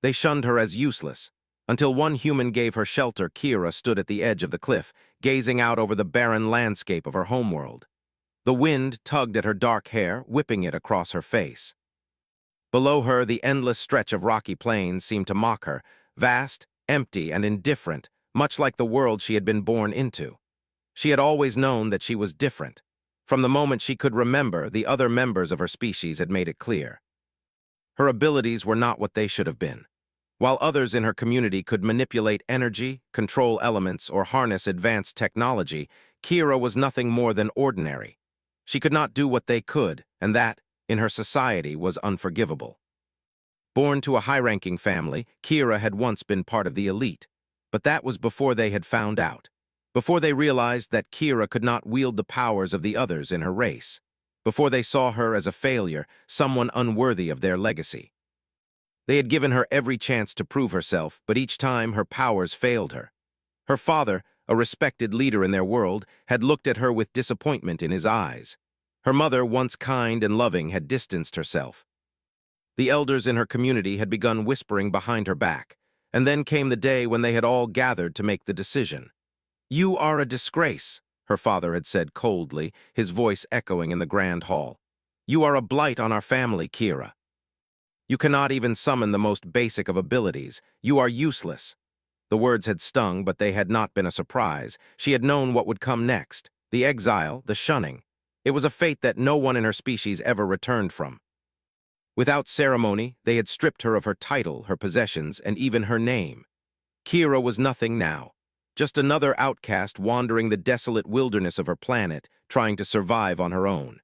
They shunned her as useless, until one human gave her shelter. Kira stood at the edge of the cliff, gazing out over the barren landscape of her homeworld. The wind tugged at her dark hair, whipping it across her face. Below her, the endless stretch of rocky plains seemed to mock her, vast, empty, and indifferent, much like the world she had been born into. She had always known that she was different. From the moment she could remember, the other members of her species had made it clear. Her abilities were not what they should have been. While others in her community could manipulate energy, control elements, or harness advanced technology, Kira was nothing more than ordinary. She could not do what they could, and that, in her society, was unforgivable. Born to a high-ranking family, Kira had once been part of the elite, but that was before they had found out. Before they realized that Kira could not wield the powers of the others in her race. Before they saw her as a failure, someone unworthy of their legacy. They had given her every chance to prove herself, but each time her powers failed her. Her father, a respected leader in their world, had looked at her with disappointment in his eyes. Her mother, once kind and loving, had distanced herself. The elders in her community had begun whispering behind her back, and then came the day when they had all gathered to make the decision. "You are a disgrace," her father had said coldly, his voice echoing in the grand hall. "You are a blight on our family, Kira. You cannot even summon the most basic of abilities. You are useless." The words had stung, but they had not been a surprise. She had known what would come next. The exile, the shunning. It was a fate that no one in her species ever returned from. Without ceremony, they had stripped her of her title, her possessions, and even her name. Kira was nothing now. Just another outcast wandering the desolate wilderness of her planet, trying to survive on her own.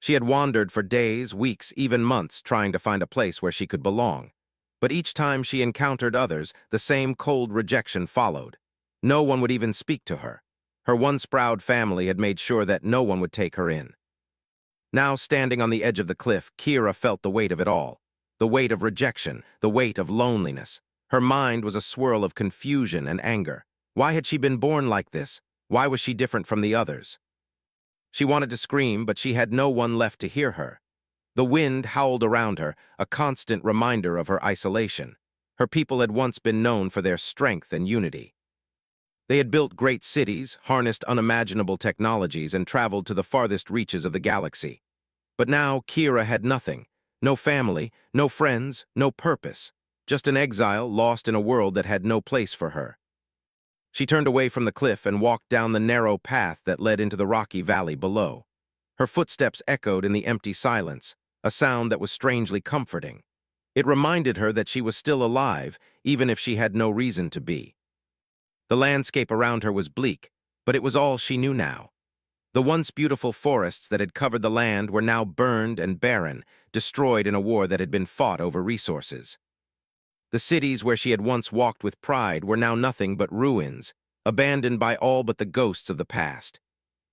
She had wandered for days, weeks, even months, trying to find a place where she could belong. But each time she encountered others, the same cold rejection followed. No one would even speak to her. Her once proud family had made sure that no one would take her in. Now, standing on the edge of the cliff, Kira felt the weight of it all. The weight of rejection, the weight of loneliness. Her mind was a swirl of confusion and anger. Why had she been born like this? Why was she different from the others? She wanted to scream, but she had no one left to hear her. The wind howled around her, a constant reminder of her isolation. Her people had once been known for their strength and unity. They had built great cities, harnessed unimaginable technologies, and traveled to the farthest reaches of the galaxy. But now Kira had nothing. No family, no friends, no purpose. Just an exile lost in a world that had no place for her. She turned away from the cliff and walked down the narrow path that led into the rocky valley below. Her footsteps echoed in the empty silence, a sound that was strangely comforting. It reminded her that she was still alive, even if she had no reason to be. The landscape around her was bleak, but it was all she knew now. The once beautiful forests that had covered the land were now burned and barren, destroyed in a war that had been fought over resources. The cities where she had once walked with pride were now nothing but ruins, abandoned by all but the ghosts of the past.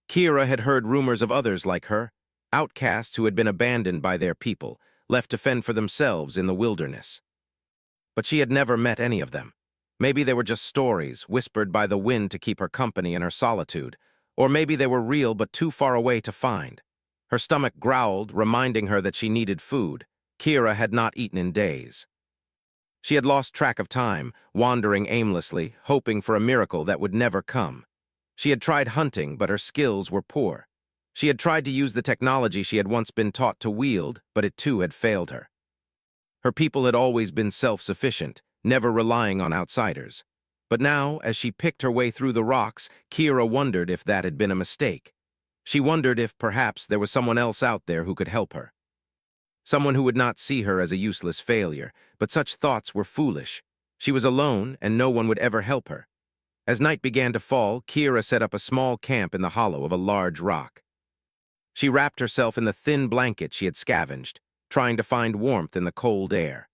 Kira had heard rumors of others like her, outcasts who had been abandoned by their people, left to fend for themselves in the wilderness. But she had never met any of them. Maybe they were just stories, whispered by the wind to keep her company in her solitude, or maybe they were real but too far away to find. Her stomach growled, reminding her that she needed food. Kira had not eaten in days. She had lost track of time, wandering aimlessly, hoping for a miracle that would never come. She had tried hunting, but her skills were poor. She had tried to use the technology she had once been taught to wield, but it too had failed her. Her people had always been self-sufficient, never relying on outsiders. But now, as she picked her way through the rocks, Kira wondered if that had been a mistake. She wondered if perhaps there was someone else out there who could help her. Someone who would not see her as a useless failure, but such thoughts were foolish. She was alone, and no one would ever help her. As night began to fall, Kira set up a small camp in the hollow of a large rock. She wrapped herself in the thin blanket she had scavenged, trying to find warmth in the cold air.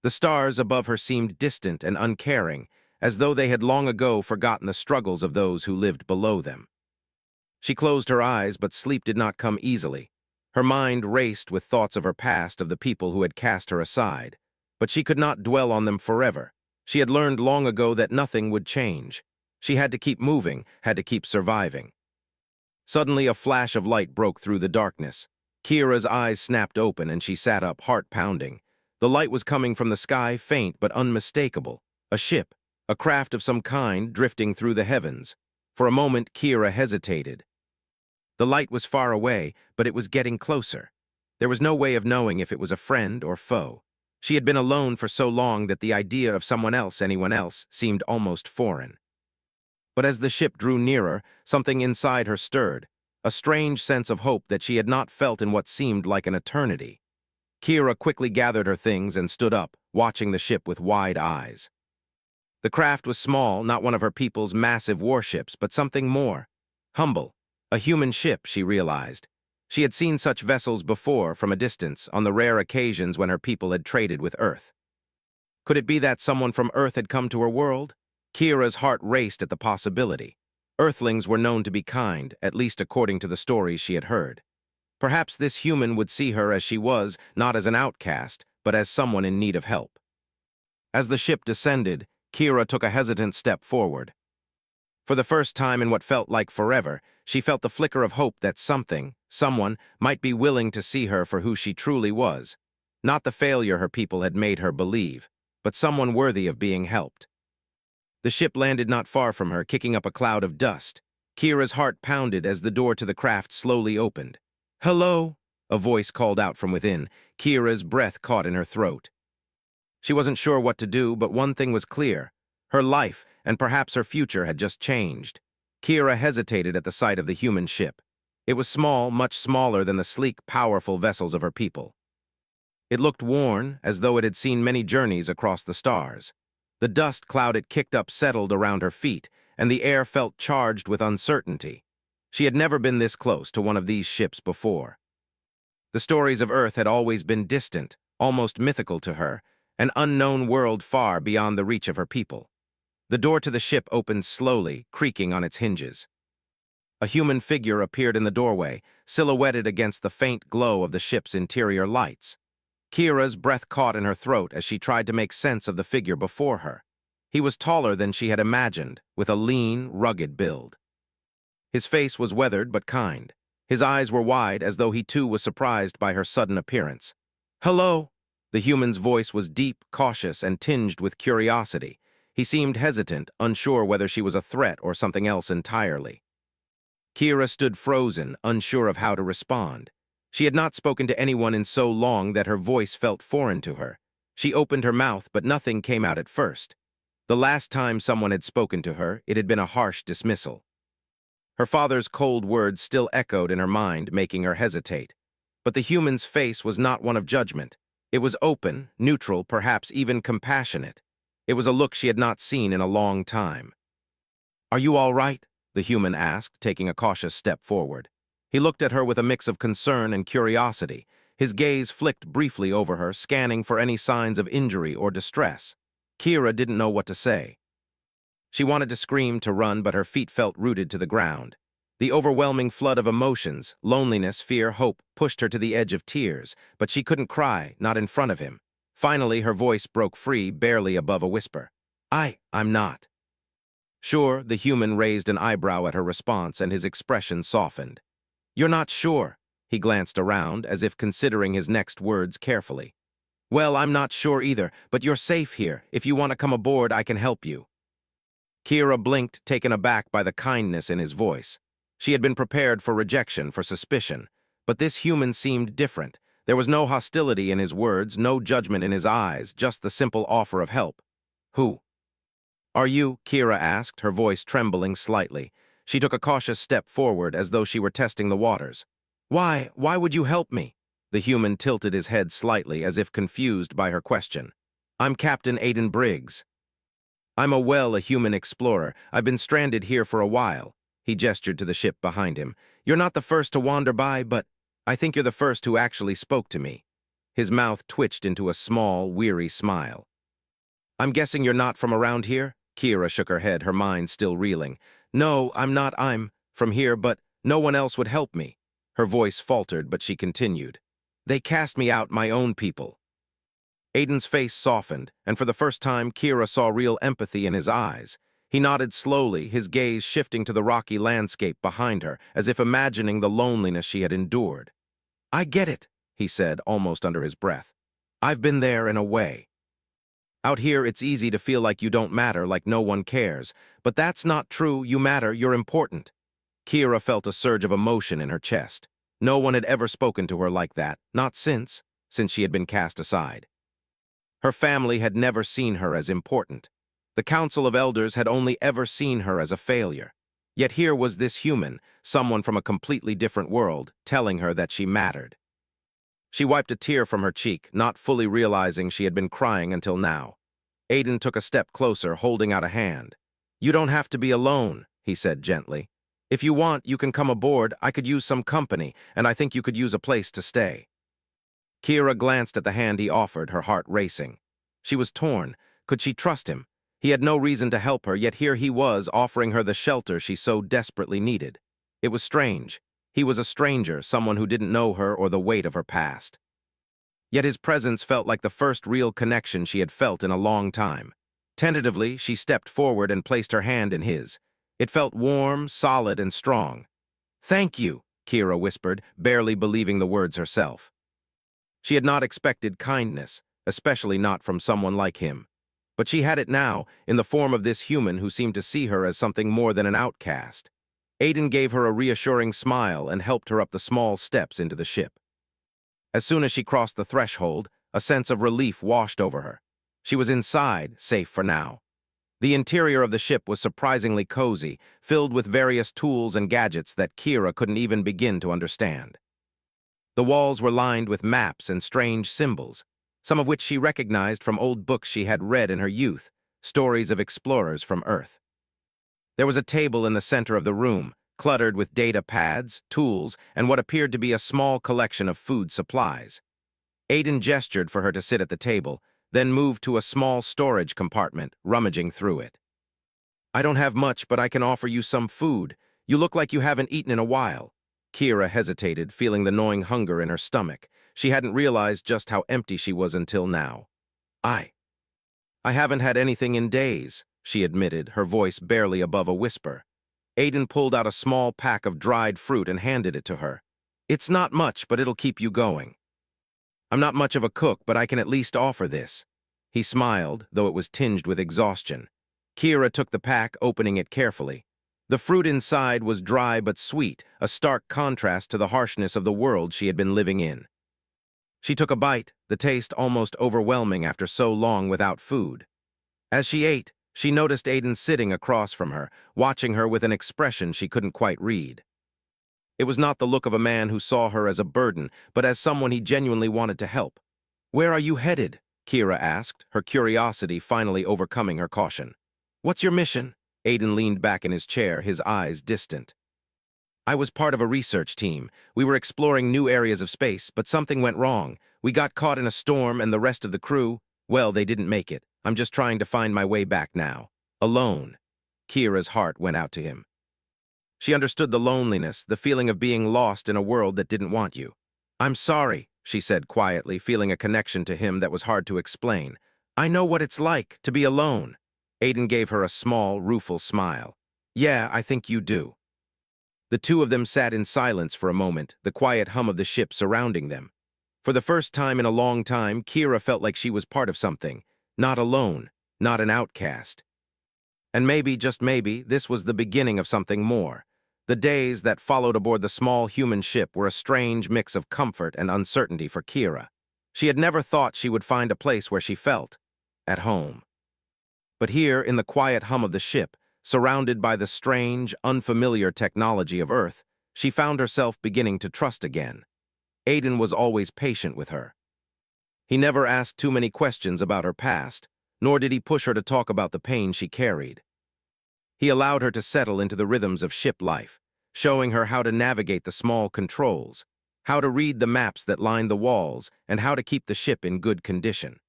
The stars above her seemed distant and uncaring, as though they had long ago forgotten the struggles of those who lived below them. She closed her eyes, but sleep did not come easily. Her mind raced with thoughts of her past, of the people who had cast her aside. But she could not dwell on them forever. She had learned long ago that nothing would change. She had to keep moving, had to keep surviving. Suddenly, a flash of light broke through the darkness. Kira's eyes snapped open and she sat up, heart pounding. The light was coming from the sky, faint but unmistakable. A ship, a craft of some kind drifting through the heavens. For a moment, Kira hesitated. The light was far away, but it was getting closer. There was no way of knowing if it was a friend or foe. She had been alone for so long that the idea of anyone else, seemed almost foreign. But as the ship drew nearer, something inside her stirred, a strange sense of hope that she had not felt in what seemed like an eternity. Kira quickly gathered her things and stood up, watching the ship with wide eyes. The craft was small, not one of her people's massive warships, but something more. Humble. A human ship, she realized. She had seen such vessels before, from a distance, on the rare occasions when her people had traded with Earth. Could it be that someone from Earth had come to her world? Kira's heart raced at the possibility. Earthlings were known to be kind, at least according to the stories she had heard. Perhaps this human would see her as she was, not as an outcast, but as someone in need of help. As the ship descended, Kira took a hesitant step forward. For the first time in what felt like forever, she felt the flicker of hope that someone, might be willing to see her for who she truly was. Not the failure her people had made her believe, but someone worthy of being helped. The ship landed not far from her, kicking up a cloud of dust. Kira's heart pounded as the door to the craft slowly opened. "Hello?" a voice called out from within. Kira's breath caught in her throat. She wasn't sure what to do, but one thing was clear. Her life, and perhaps her future, had just changed. Kira hesitated at the sight of the human ship. It was small, much smaller than the sleek, powerful vessels of her people. It looked worn, as though it had seen many journeys across the stars. The dust cloud it kicked up settled around her feet, and the air felt charged with uncertainty. She had never been this close to one of these ships before. The stories of Earth had always been distant, almost mythical to her, an unknown world far beyond the reach of her people. The door to the ship opened slowly, creaking on its hinges. A human figure appeared in the doorway, silhouetted against the faint glow of the ship's interior lights. Kira's breath caught in her throat as she tried to make sense of the figure before her. He was taller than she had imagined, with a lean, rugged build. His face was weathered but kind. His eyes were wide, as though he too was surprised by her sudden appearance. "Hello?" The human's voice was deep, cautious, and tinged with curiosity. He seemed hesitant, unsure whether she was a threat or something else entirely. Kira stood frozen, unsure of how to respond. She had not spoken to anyone in so long that her voice felt foreign to her. She opened her mouth, but nothing came out at first. The last time someone had spoken to her, it had been a harsh dismissal. Her father's cold words still echoed in her mind, making her hesitate. But the human's face was not one of judgment. It was open, neutral, perhaps even compassionate. It was a look she had not seen in a long time. "Are you all right?" the human asked, taking a cautious step forward. He looked at her with a mix of concern and curiosity. His gaze flicked briefly over her, scanning for any signs of injury or distress. Kira didn't know what to say. She wanted to scream, to run, but her feet felt rooted to the ground. The overwhelming flood of emotions, loneliness, fear, hope, pushed her to the edge of tears, but she couldn't cry, not in front of him. Finally, her voice broke free, barely above a whisper. I'm not." Sure, the human raised an eyebrow at her response, and his expression softened. "You're not sure?" He glanced around, as if considering his next words carefully. "Well, I'm not sure either, but you're safe here. If you want to come aboard, I can help you." Kira blinked, taken aback by the kindness in his voice. She had been prepared for rejection, for suspicion. But this human seemed different. There was no hostility in his words, no judgment in his eyes, just the simple offer of help. "Who are you?" Kira asked, her voice trembling slightly. She took a cautious step forward, as though she were testing the waters. Why would you help me?" The human tilted his head slightly, as if confused by her question. "I'm Captain Aiden Briggs. I'm a human explorer. I've been stranded here for a while." He gestured to the ship behind him. "You're not the first to wander by, but I think you're the first who actually spoke to me." His mouth twitched into a small, weary smile. "I'm guessing you're not from around here?" Kira shook her head, her mind still reeling. "No, I'm not. I'm from here, but no one else would help me." Her voice faltered, but she continued. "They cast me out, my own people." Aiden's face softened, and for the first time, Kira saw real empathy in his eyes. He nodded slowly, his gaze shifting to the rocky landscape behind her, as if imagining the loneliness she had endured. "I get it," he said, almost under his breath. I've been there in a way. Out here, it's easy to feel like you don't matter, like no one cares. But that's not true. You matter. You're important. Kira felt a surge of emotion in her chest. No one had ever spoken to her like that, not since she had been cast aside. Her family had never seen her as important. The Council of Elders had only ever seen her as a failure. Yet here was this human, someone from a completely different world, telling her that she mattered. She wiped a tear from her cheek, not fully realizing she had been crying until now. Aiden took a step closer, holding out a hand. "You don't have to be alone," he said gently. "If you want, you can come aboard. I could use some company, and I think you could use a place to stay." Kira glanced at the hand he offered, her heart racing. She was torn. Could she trust him? He had no reason to help her, yet here he was offering her the shelter she so desperately needed. It was strange. He was a stranger, someone who didn't know her or the weight of her past. Yet his presence felt like the first real connection she had felt in a long time. Tentatively, she stepped forward and placed her hand in his. It felt warm, solid, and strong. "Thank you," Kira whispered, barely believing the words herself. She had not expected kindness, especially not from someone like him. But she had it now, in the form of this human who seemed to see her as something more than an outcast. Aiden gave her a reassuring smile and helped her up the small steps into the ship. As soon as she crossed the threshold, a sense of relief washed over her. She was inside, safe for now. The interior of the ship was surprisingly cozy, filled with various tools and gadgets that Kira couldn't even begin to understand. The walls were lined with maps and strange symbols, some of which she recognized from old books she had read in her youth, stories of explorers from Earth. There was a table in the center of the room, cluttered with data pads, tools, and what appeared to be a small collection of food supplies. Aiden gestured for her to sit at the table, then moved to a small storage compartment, rummaging through it. "I don't have much, but I can offer you some food. You look like you haven't eaten in a while." Kira hesitated, feeling the gnawing hunger in her stomach. She hadn't realized just how empty she was until now. I haven't had anything in days," she admitted, her voice barely above a whisper. Aiden pulled out a small pack of dried fruit and handed it to her. "It's not much, but it'll keep you going." "I'm not much of a cook, but I can at least offer this." He smiled, though it was tinged with exhaustion. Kira took the pack, opening it carefully. The fruit inside was dry but sweet, a stark contrast to the harshness of the world she had been living in. She took a bite, the taste almost overwhelming after so long without food. As she ate, she noticed Aiden sitting across from her, watching her with an expression she couldn't quite read. It was not the look of a man who saw her as a burden, but as someone he genuinely wanted to help. "Where are you headed?" Kira asked, her curiosity finally overcoming her caution. "What's your mission?" Aiden leaned back in his chair, his eyes distant. "I was part of a research team. We were exploring new areas of space, but something went wrong. We got caught in a storm and the rest of the crew, well, they didn't make it. I'm just trying to find my way back now. Alone." Kira's heart went out to him. She understood the loneliness, the feeling of being lost in a world that didn't want you. "I'm sorry," she said quietly, feeling a connection to him that was hard to explain. "I know what it's like to be alone." Aiden gave her a small, rueful smile. "Yeah, I think you do." The two of them sat in silence for a moment, the quiet hum of the ship surrounding them. For the first time in a long time, Kira felt like she was part of something, not alone, not an outcast. And maybe, just maybe, this was the beginning of something more. The days that followed aboard the small human ship were a strange mix of comfort and uncertainty for Kira. She had never thought she would find a place where she felt at home. But here, in the quiet hum of the ship, surrounded by the strange, unfamiliar technology of Earth, she found herself beginning to trust again. Aiden was always patient with her. He never asked too many questions about her past, nor did he push her to talk about the pain she carried. He allowed her to settle into the rhythms of ship life, showing her how to navigate the small controls, how to read the maps that lined the walls, and how to keep the ship in good condition.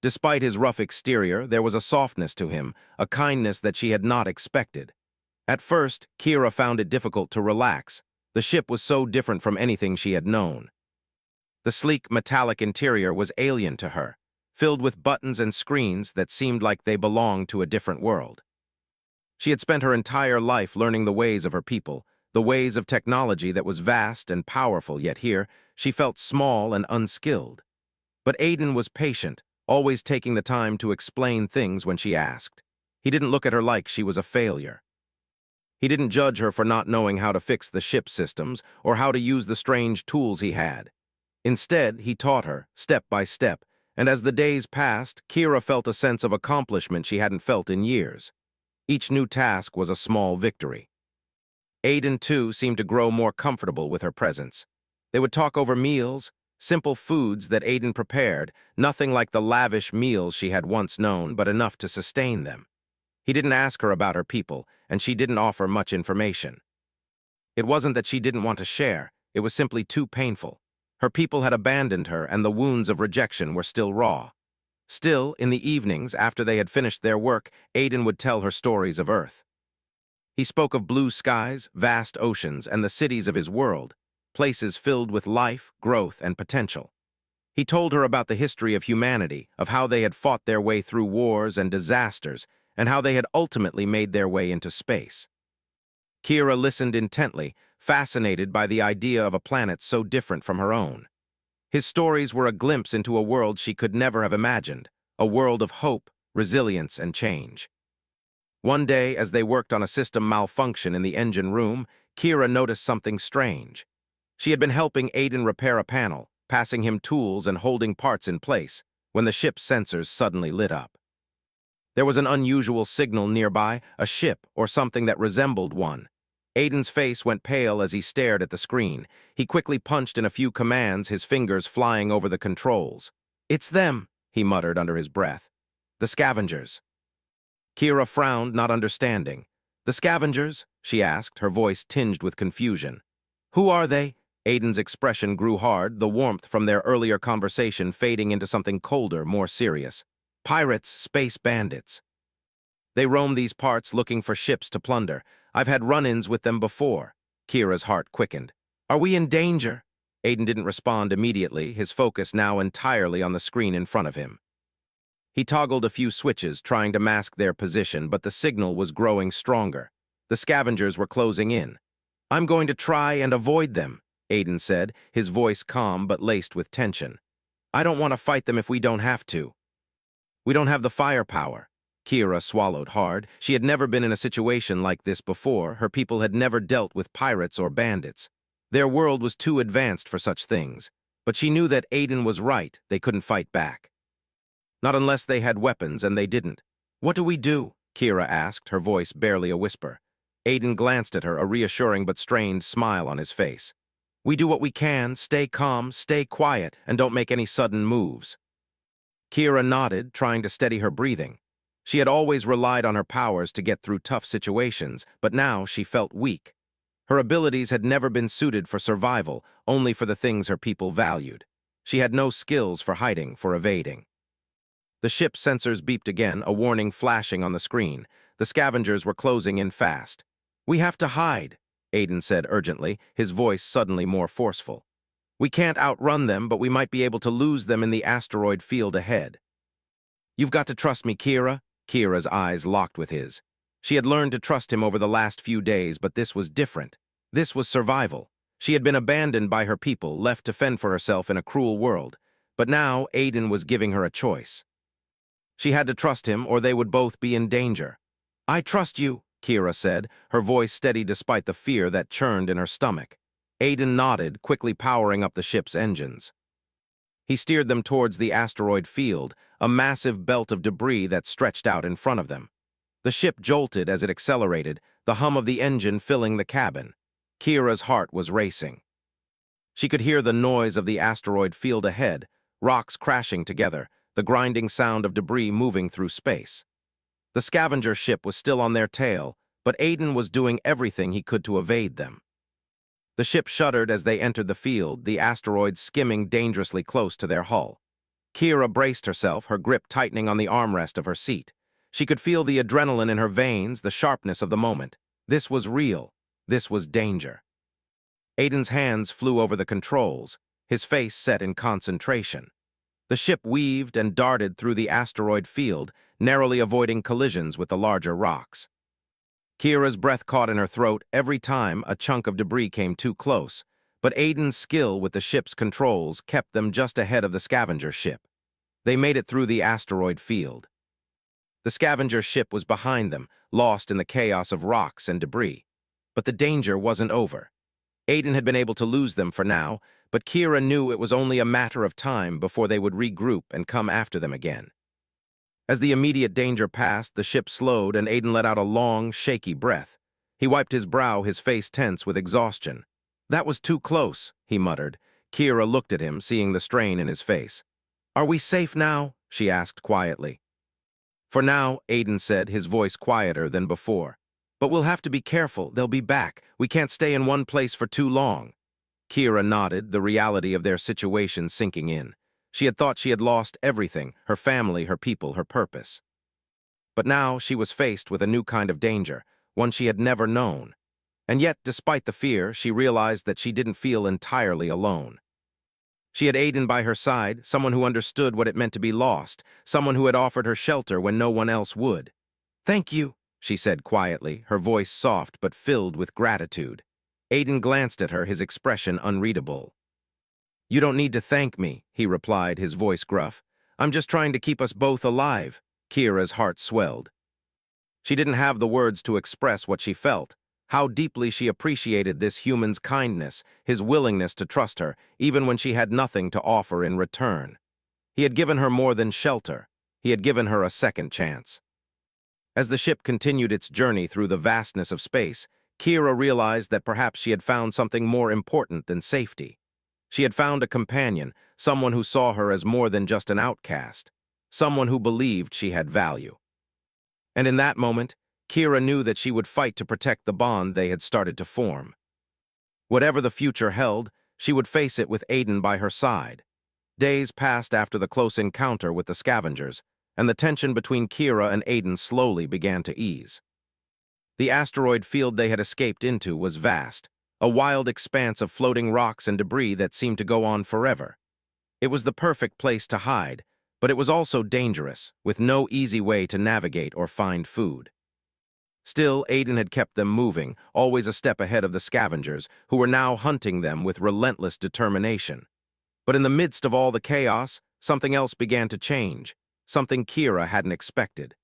Despite his rough exterior, there was a softness to him, a kindness that she had not expected. At first, Kira found it difficult to relax. The ship was so different from anything she had known. The sleek, metallic interior was alien to her, filled with buttons and screens that seemed like they belonged to a different world. She had spent her entire life learning the ways of her people, the ways of technology that was vast and powerful, yet here she felt small and unskilled. But Aiden was patient, always taking the time to explain things when she asked. He didn't look at her like she was a failure. He didn't judge her for not knowing how to fix the ship systems or how to use the strange tools he had. Instead, he taught her, step by step, and as the days passed, Kira felt a sense of accomplishment she hadn't felt in years. Each new task was a small victory. Aiden, too, seemed to grow more comfortable with her presence. They would talk over meals, simple foods that Aiden prepared, nothing like the lavish meals she had once known, but enough to sustain them. He didn't ask her about her people, and she didn't offer much information. It wasn't that she didn't want to share, it was simply too painful. Her people had abandoned her, and the wounds of rejection were still raw. Still, in the evenings, after they had finished their work, Aiden would tell her stories of Earth. He spoke of blue skies, vast oceans, and the cities of his world, places filled with life, growth, and potential. He told her about the history of humanity, of how they had fought their way through wars and disasters, and how they had ultimately made their way into space. Kira listened intently, fascinated by the idea of a planet so different from her own. His stories were a glimpse into a world she could never have imagined, a world of hope, resilience, and change. One day, as they worked on a system malfunction in the engine room, Kira noticed something strange. She had been helping Aiden repair a panel, passing him tools and holding parts in place, when the ship's sensors suddenly lit up. There was an unusual signal nearby, a ship or something that resembled one. Aiden's face went pale as he stared at the screen. He quickly punched in a few commands, his fingers flying over the controls. "It's them," he muttered under his breath. "The scavengers." Kira frowned, not understanding. "The scavengers?" she asked, her voice tinged with confusion. "Who are they?" Aiden's expression grew hard, the warmth from their earlier conversation fading into something colder, more serious. "Pirates, space bandits. They roam these parts looking for ships to plunder. I've had run-ins with them before." Kira's heart quickened. "Are we in danger?" Aiden didn't respond immediately, his focus now entirely on the screen in front of him. He toggled a few switches, trying to mask their position, but the signal was growing stronger. The scavengers were closing in. "I'm going to try and avoid them," Aiden said, his voice calm but laced with tension. "I don't want to fight them if we don't have to." "We don't have the firepower." Kira swallowed hard. She had never been in a situation like this before. Her people had never dealt with pirates or bandits. Their world was too advanced for such things. But she knew that Aiden was right. They couldn't fight back. Not unless they had weapons, and they didn't. "What do we do?" Kira asked, her voice barely a whisper. Aiden glanced at her, a reassuring but strained smile on his face. "We do what we can, stay calm, stay quiet, and don't make any sudden moves." Kira nodded, trying to steady her breathing. She had always relied on her powers to get through tough situations, but now she felt weak. Her abilities had never been suited for survival, only for the things her people valued. She had no skills for hiding, for evading. The ship's sensors beeped again, a warning flashing on the screen. The scavengers were closing in fast. "We have to hide," Aiden said urgently, his voice suddenly more forceful. "We can't outrun them, but we might be able to lose them in the asteroid field ahead." "You've got to trust me, Kira." Kira's eyes locked with his. She had learned to trust him over the last few days, but this was different. This was survival. She had been abandoned by her people, left to fend for herself in a cruel world. But now Aiden was giving her a choice. She had to trust him, or they would both be in danger. "I trust you," Kira said, her voice steady despite the fear that churned in her stomach. Aiden nodded, quickly powering up the ship's engines. He steered them towards the asteroid field, a massive belt of debris that stretched out in front of them. The ship jolted as it accelerated, the hum of the engine filling the cabin. Kira's heart was racing. She could hear the noise of the asteroid field ahead, rocks crashing together, the grinding sound of debris moving through space. The scavenger ship was still on their tail, but Aiden was doing everything he could to evade them. The ship shuddered as they entered the field, the asteroid skimming dangerously close to their hull. Kira braced herself, her grip tightening on the armrest of her seat. She could feel the adrenaline in her veins, the sharpness of the moment. This was real. This was danger. Aiden's hands flew over the controls, his face set in concentration. The ship weaved and darted through the asteroid field, narrowly avoiding collisions with the larger rocks. Kira's breath caught in her throat every time a chunk of debris came too close, but Aiden's skill with the ship's controls kept them just ahead of the scavenger ship. They made it through the asteroid field. The scavenger ship was behind them, lost in the chaos of rocks and debris. But the danger wasn't over. Aiden had been able to lose them for now, but Kira knew it was only a matter of time before they would regroup and come after them again. As the immediate danger passed, the ship slowed and Aiden let out a long, shaky breath. He wiped his brow, his face tense with exhaustion. "That was too close," he muttered. Kira looked at him, seeing the strain in his face. "Are we safe now?" she asked quietly. "For now," Aiden said, his voice quieter than before. "But we'll have to be careful. They'll be back. We can't stay in one place for too long." Kira nodded, the reality of their situation sinking in. She had thought she had lost everything, her family, her people, her purpose. But now she was faced with a new kind of danger, one she had never known. And yet, despite the fear, she realized that she didn't feel entirely alone. She had Aiden by her side, someone who understood what it meant to be lost, someone who had offered her shelter when no one else would. "Thank you," she said quietly, her voice soft but filled with gratitude. Aiden glanced at her, his expression unreadable. "You don't need to thank me," he replied, his voice gruff. "I'm just trying to keep us both alive." Kira's heart swelled. She didn't have the words to express what she felt, how deeply she appreciated this human's kindness, his willingness to trust her, even when she had nothing to offer in return. He had given her more than shelter. He had given her a second chance. As the ship continued its journey through the vastness of space, Kira realized that perhaps she had found something more important than safety. She had found a companion, someone who saw her as more than just an outcast, someone who believed she had value. And in that moment, Kira knew that she would fight to protect the bond they had started to form. Whatever the future held, she would face it with Aiden by her side. Days passed after the close encounter with the scavengers, and the tension between Kira and Aiden slowly began to ease. The asteroid field they had escaped into was vast, a wild expanse of floating rocks and debris that seemed to go on forever. It was the perfect place to hide, but it was also dangerous, with no easy way to navigate or find food. Still, Aiden had kept them moving, always a step ahead of the scavengers, who were now hunting them with relentless determination. But in the midst of all the chaos, something else began to change, something Kira hadn't expected.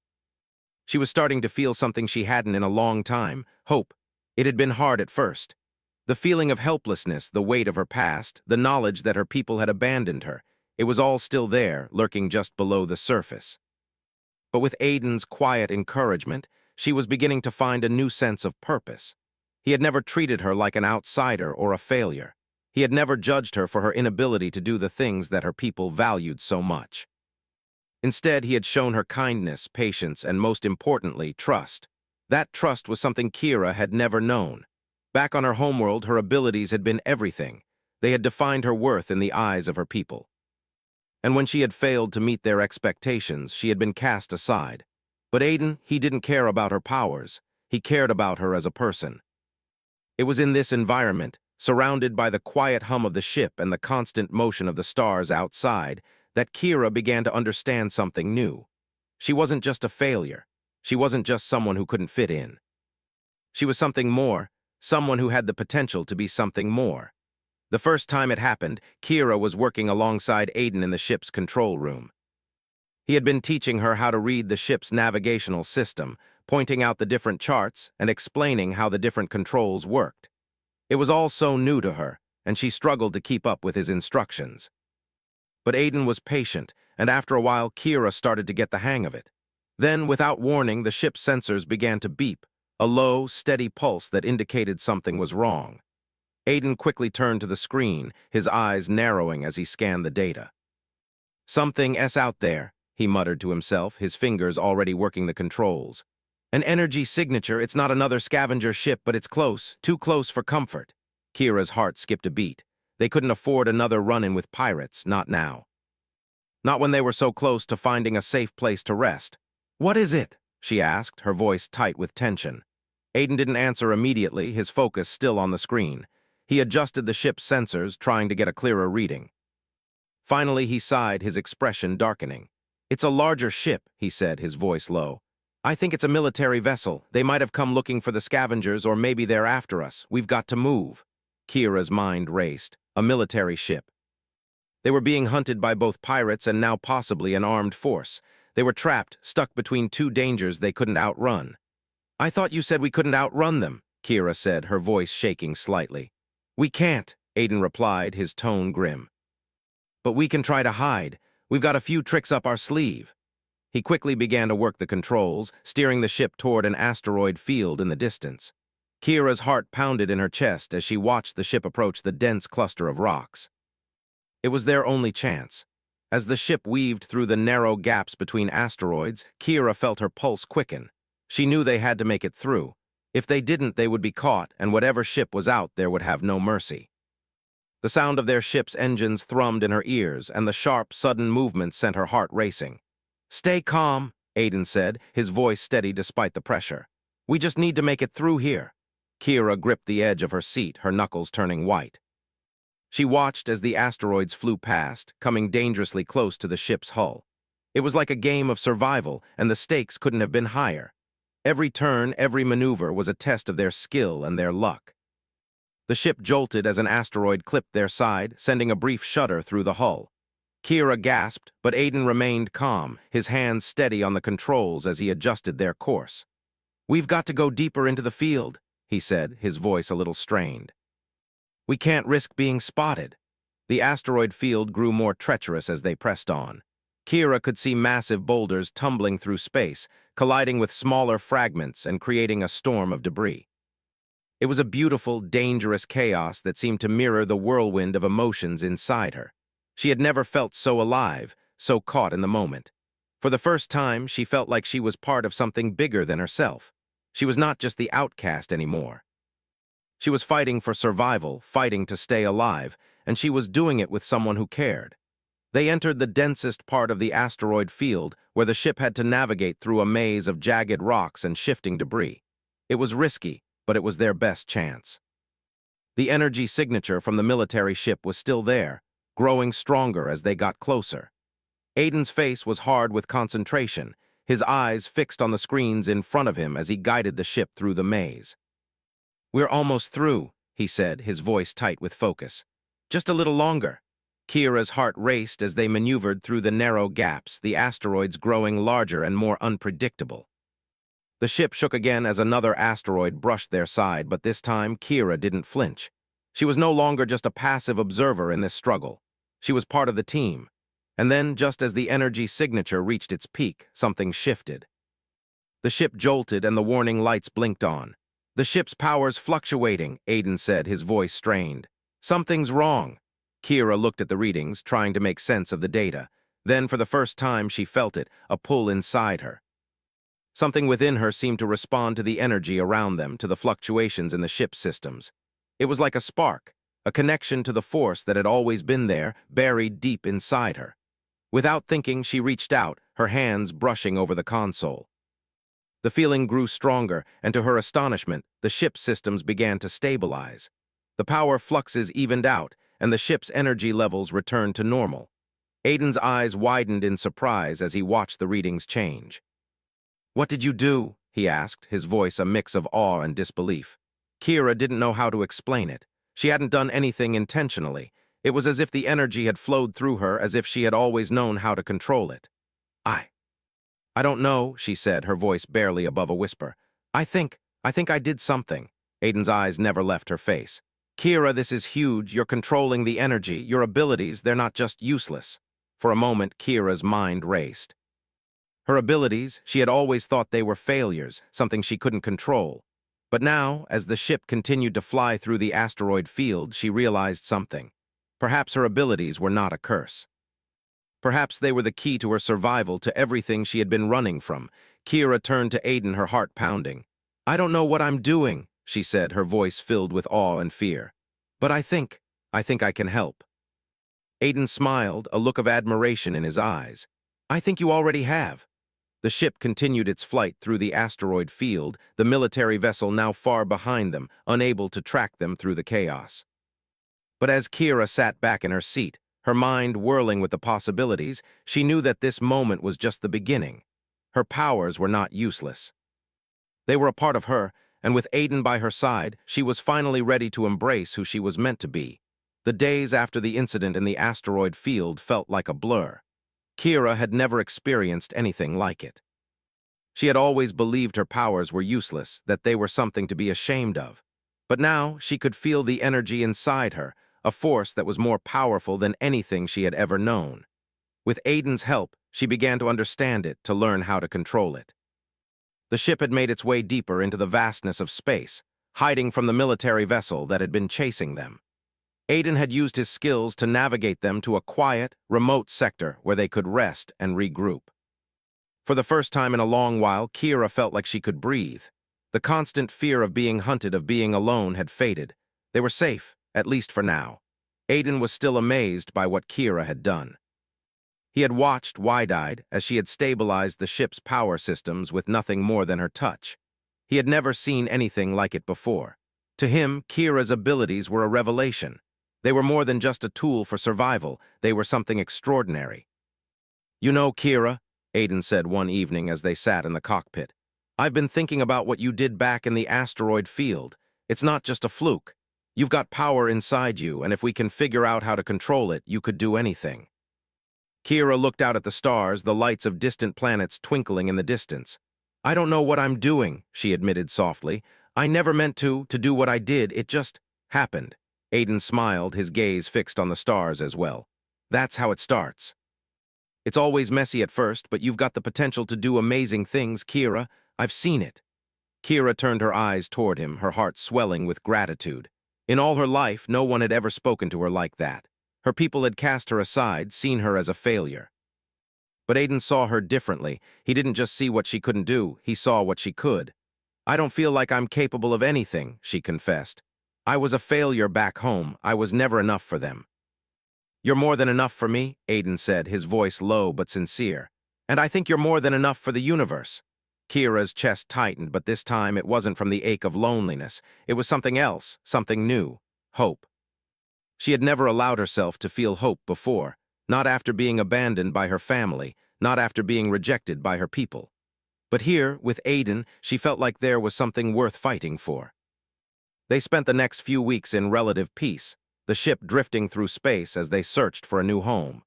She was starting to feel something she hadn't in a long time, hope. It had been hard at first. The feeling of helplessness, the weight of her past, the knowledge that her people had abandoned her, it was all still there, lurking just below the surface. But with Aiden's quiet encouragement, she was beginning to find a new sense of purpose. He had never treated her like an outsider or a failure. He had never judged her for her inability to do the things that her people valued so much. Instead, he had shown her kindness, patience, and most importantly, trust. That trust was something Kira had never known. Back on her homeworld, her abilities had been everything. They had defined her worth in the eyes of her people. And when she had failed to meet their expectations, she had been cast aside. But Aiden, he didn't care about her powers. He cared about her as a person. It was in this environment, surrounded by the quiet hum of the ship and the constant motion of the stars outside, that Kira began to understand something new. She wasn't just a failure. She wasn't just someone who couldn't fit in. She was something more, someone who had the potential to be something more. The first time it happened, Kira was working alongside Aiden in the ship's control room. He had been teaching her how to read the ship's navigational system, pointing out the different charts and explaining how the different controls worked. It was all so new to her, and she struggled to keep up with his instructions. But Aiden was patient, and after a while, Kira started to get the hang of it. Then, without warning, the ship's sensors began to beep, a low, steady pulse that indicated something was wrong. Aiden quickly turned to the screen, his eyes narrowing as he scanned the data. "Something's out there," he muttered to himself, his fingers already working the controls. "An energy signature. It's not another scavenger ship, but it's close, too close for comfort." Kira's heart skipped a beat. They couldn't afford another run-in with pirates, not now. Not when they were so close to finding a safe place to rest. "What is it?" she asked, her voice tight with tension. Aiden didn't answer immediately, his focus still on the screen. He adjusted the ship's sensors, trying to get a clearer reading. Finally, he sighed, his expression darkening. "It's a larger ship," he said, his voice low. "I think it's a military vessel. They might have come looking for the scavengers, or maybe they're after us. We've got to move." Kira's mind raced. A military ship. They were being hunted by both pirates and now possibly an armed force. They were trapped, stuck between two dangers they couldn't outrun. "I thought you said we couldn't outrun them," Kira said, her voice shaking slightly. "We can't," Aiden replied, his tone grim. "But we can try to hide. We've got a few tricks up our sleeve." He quickly began to work the controls, steering the ship toward an asteroid field in the distance. Kira's heart pounded in her chest as she watched the ship approach the dense cluster of rocks. It was their only chance. As the ship weaved through the narrow gaps between asteroids, Kira felt her pulse quicken. She knew they had to make it through. If they didn't, they would be caught, and whatever ship was out there would have no mercy. The sound of their ship's engines thrummed in her ears, and the sharp, sudden movement sent her heart racing. "Stay calm," Aiden said, his voice steady despite the pressure. "We just need to make it through here." Kira gripped the edge of her seat, her knuckles turning white. She watched as the asteroids flew past, coming dangerously close to the ship's hull. It was like a game of survival, and the stakes couldn't have been higher. Every turn, every maneuver was a test of their skill and their luck. The ship jolted as an asteroid clipped their side, sending a brief shudder through the hull. Kira gasped, but Aiden remained calm, his hands steady on the controls as he adjusted their course. "We've got to go deeper into the field," he said, his voice a little strained. "We can't risk being spotted." The asteroid field grew more treacherous as they pressed on. Kira could see massive boulders tumbling through space, colliding with smaller fragments and creating a storm of debris. It was a beautiful, dangerous chaos that seemed to mirror the whirlwind of emotions inside her. She had never felt so alive, so caught in the moment. For the first time, she felt like she was part of something bigger than herself. She was not just the outcast anymore. She was fighting for survival, fighting to stay alive, and she was doing it with someone who cared. They entered the densest part of the asteroid field, where the ship had to navigate through a maze of jagged rocks and shifting debris. It was risky, but it was their best chance. The energy signature from the military ship was still there, growing stronger as they got closer. Aiden's face was hard with concentration, his eyes fixed on the screens in front of him as he guided the ship through the maze. "We're almost through," he said, his voice tight with focus. "Just a little longer." Kira's heart raced as they maneuvered through the narrow gaps, the asteroids growing larger and more unpredictable. The ship shook again as another asteroid brushed their side, but this time Kira didn't flinch. She was no longer just a passive observer in this struggle. She was part of the team. And then, just as the energy signature reached its peak, something shifted. The ship jolted and the warning lights blinked on. "The ship's power's fluctuating," Aiden said, his voice strained. "Something's wrong." Kira looked at the readings, trying to make sense of the data. Then, for the first time, she felt it, a pull inside her. Something within her seemed to respond to the energy around them, to the fluctuations in the ship's systems. It was like a spark, a connection to the force that had always been there, buried deep inside her. Without thinking, she reached out, her hands brushing over the console. The feeling grew stronger, and to her astonishment, the ship's systems began to stabilize. The power fluxes evened out, and the ship's energy levels returned to normal. Aiden's eyes widened in surprise as he watched the readings change. "What did you do?" he asked, his voice a mix of awe and disbelief. Kira didn't know how to explain it. She hadn't done anything intentionally. It was as if the energy had flowed through her, as if she had always known how to control it. I don't know," she said, her voice barely above a whisper. I think I did something." Aiden's eyes never left her face. "Kira, this is huge. You're controlling the energy. Your abilities, they're not just useless." For a moment, Kira's mind raced. Her abilities, she had always thought they were failures, something she couldn't control. But now, as the ship continued to fly through the asteroid field, she realized something. Perhaps her abilities were not a curse. Perhaps they were the key to her survival, to everything she had been running from. Kira turned to Aiden, her heart pounding. "I don't know what I'm doing," she said, her voice filled with awe and fear. "But I think I can help." Aiden smiled, a look of admiration in his eyes. "I think you already have." The ship continued its flight through the asteroid field, the military vessel now far behind them, unable to track them through the chaos. But as Kira sat back in her seat, her mind whirling with the possibilities, she knew that this moment was just the beginning. Her powers were not useless. They were a part of her, and with Aiden by her side, she was finally ready to embrace who she was meant to be. The days after the incident in the asteroid field felt like a blur. Kira had never experienced anything like it. She had always believed her powers were useless, that they were something to be ashamed of. But now she could feel the energy inside her, a force that was more powerful than anything she had ever known. With Aiden's help, she began to understand it, to learn how to control it. The ship had made its way deeper into the vastness of space, hiding from the military vessel that had been chasing them. Aiden had used his skills to navigate them to a quiet, remote sector where they could rest and regroup. For the first time in a long while, Kira felt like she could breathe. The constant fear of being hunted, of being alone, had faded. They were safe, at least for now. Aiden was still amazed by what Kira had done. He had watched, wide-eyed, as she had stabilized the ship's power systems with nothing more than her touch. He had never seen anything like it before. To him, Kira's abilities were a revelation. They were more than just a tool for survival. They were something extraordinary. "You know, Kira," Aiden said one evening as they sat in the cockpit, "I've been thinking about what you did back in the asteroid field. It's not just a fluke. You've got power inside you, and if we can figure out how to control it, you could do anything." Kira looked out at the stars, the lights of distant planets twinkling in the distance. "I don't know what I'm doing," she admitted softly. "I never meant to do what I did. It just happened." Aiden smiled, his gaze fixed on the stars as well. "That's how it starts. It's always messy at first, but you've got the potential to do amazing things, Kira. I've seen it." Kira turned her eyes toward him, her heart swelling with gratitude. In all her life, no one had ever spoken to her like that. Her people had cast her aside, seen her as a failure. But Aiden saw her differently. He didn't just see what she couldn't do, he saw what she could. "I don't feel like I'm capable of anything," she confessed. "I was a failure back home. I was never enough for them." "You're more than enough for me," Aiden said, his voice low but sincere. "And I think you're more than enough for the universe." Kira's chest tightened, but this time it wasn't from the ache of loneliness. It was something else, something new. Hope. She had never allowed herself to feel hope before, not after being abandoned by her family, not after being rejected by her people. But here, with Aiden, she felt like there was something worth fighting for. They spent the next few weeks in relative peace, the ship drifting through space as they searched for a new home.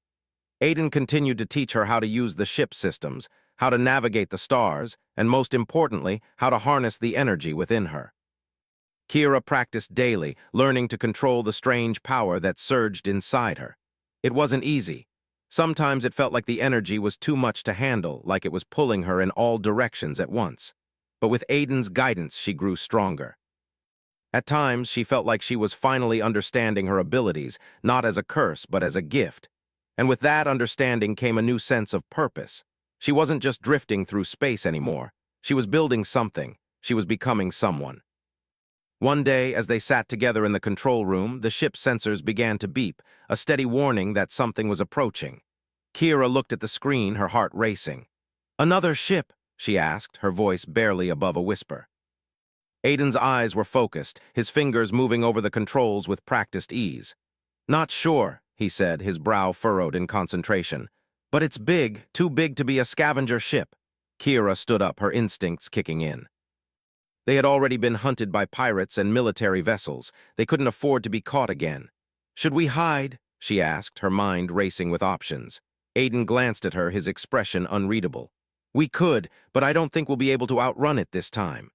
Aiden continued to teach her how to use the ship systems, how to navigate the stars, and most importantly, how to harness the energy within her. Kira practiced daily, learning to control the strange power that surged inside her. It wasn't easy. Sometimes it felt like the energy was too much to handle, like it was pulling her in all directions at once. But with Aiden's guidance, she grew stronger. At times, she felt like she was finally understanding her abilities, not as a curse, but as a gift. And with that understanding came a new sense of purpose. She wasn't just drifting through space anymore. She was building something. She was becoming someone. One day, as they sat together in the control room, the ship's sensors began to beep, a steady warning that something was approaching. Kira looked at the screen, her heart racing. "Another ship?" she asked, her voice barely above a whisper. Aiden's eyes were focused, his fingers moving over the controls with practiced ease. "Not sure," he said, his brow furrowed in concentration. "But it's big, too big to be a scavenger ship." Kira stood up, her instincts kicking in. They had already been hunted by pirates and military vessels. They couldn't afford to be caught again. "Should we hide?" she asked, her mind racing with options. Aiden glanced at her, his expression unreadable. "We could, but I don't think we'll be able to outrun it this time."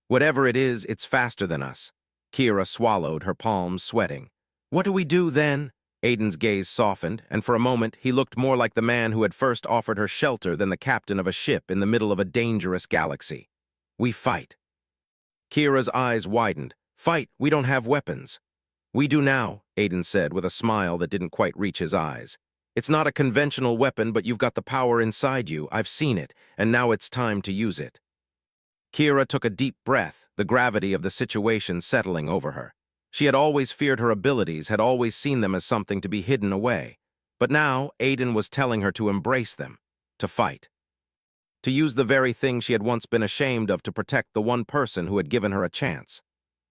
"Whatever it is, it's faster than us." Kira swallowed, her palms sweating. "What do we do then?" Aiden's gaze softened, and for a moment he looked more like the man who had first offered her shelter than the captain of a ship in the middle of a dangerous galaxy. "We fight." Kira's eyes widened. "Fight? We don't have weapons." "We do now," Aiden said with a smile that didn't quite reach his eyes. "It's not a conventional weapon, but you've got the power inside you. I've seen it, and now it's time to use it." Kira took a deep breath, the gravity of the situation settling over her. She had always feared her abilities, had always seen them as something to be hidden away. But now, Aiden was telling her to embrace them, to fight. To use the very thing she had once been ashamed of to protect the one person who had given her a chance.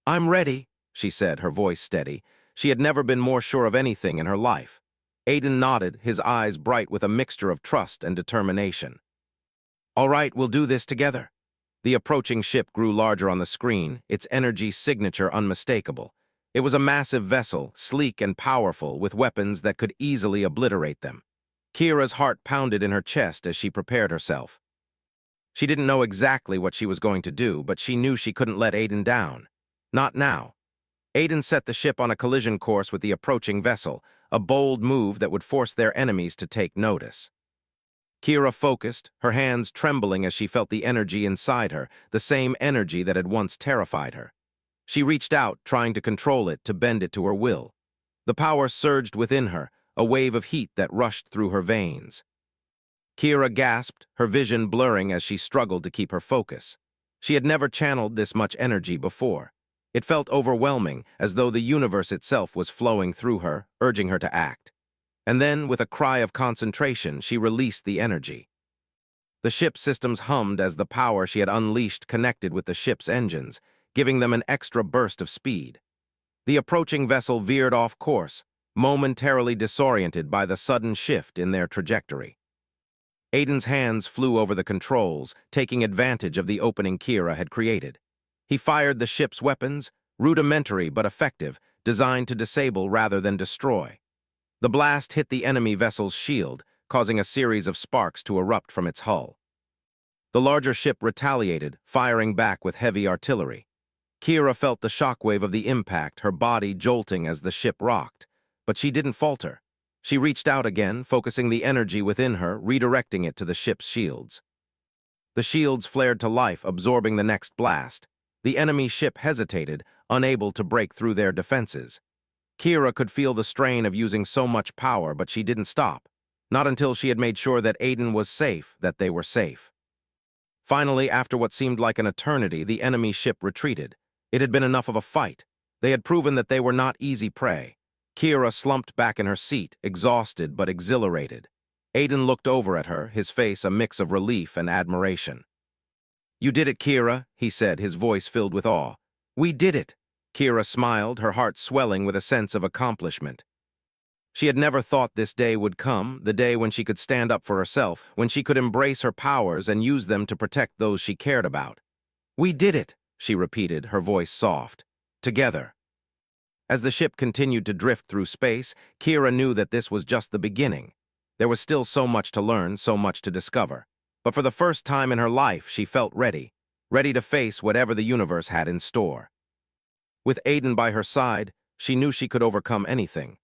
"I'm ready," she said, her voice steady. She had never been more sure of anything in her life. Aiden nodded, his eyes bright with a mixture of trust and determination. "All right, we'll do this together." The approaching ship grew larger on the screen, its energy signature unmistakable. It was a massive vessel, sleek and powerful, with weapons that could easily obliterate them. Kira's heart pounded in her chest as she prepared herself. She didn't know exactly what she was going to do, but she knew she couldn't let Aiden down. Not now. Aiden set the ship on a collision course with the approaching vessel, a bold move that would force their enemies to take notice. Kira focused, her hands trembling as she felt the energy inside her, the same energy that had once terrified her. She reached out, trying to control it, to bend it to her will. The power surged within her, a wave of heat that rushed through her veins. Kira gasped, her vision blurring as she struggled to keep her focus. She had never channeled this much energy before. It felt overwhelming, as though the universe itself was flowing through her, urging her to act. And then, with a cry of concentration, she released the energy. The ship's systems hummed as the power she had unleashed connected with the ship's engines, giving them an extra burst of speed. The approaching vessel veered off course, momentarily disoriented by the sudden shift in their trajectory. Aiden's hands flew over the controls, taking advantage of the opening Kira had created. He fired the ship's weapons, rudimentary but effective, designed to disable rather than destroy. The blast hit the enemy vessel's shield, causing a series of sparks to erupt from its hull. The larger ship retaliated, firing back with heavy artillery. Kira felt the shockwave of the impact, her body jolting as the ship rocked. But she didn't falter. She reached out again, focusing the energy within her, redirecting it to the ship's shields. The shields flared to life, absorbing the next blast. The enemy ship hesitated, unable to break through their defenses. Kira could feel the strain of using so much power, but she didn't stop. Not until she had made sure that Aiden was safe, that they were safe. Finally, after what seemed like an eternity, the enemy ship retreated. It had been enough of a fight. They had proven that they were not easy prey. Kira slumped back in her seat, exhausted but exhilarated. Aiden looked over at her, his face a mix of relief and admiration. "You did it, Kira," he said, his voice filled with awe. "We did it." Kira smiled, her heart swelling with a sense of accomplishment. She had never thought this day would come, the day when she could stand up for herself, when she could embrace her powers and use them to protect those she cared about. "We did it," she repeated, her voice soft. "Together." As the ship continued to drift through space, Kira knew that this was just the beginning. There was still so much to learn, so much to discover. But for the first time in her life, she felt ready to face whatever the universe had in store. With Aiden by her side, she knew she could overcome anything.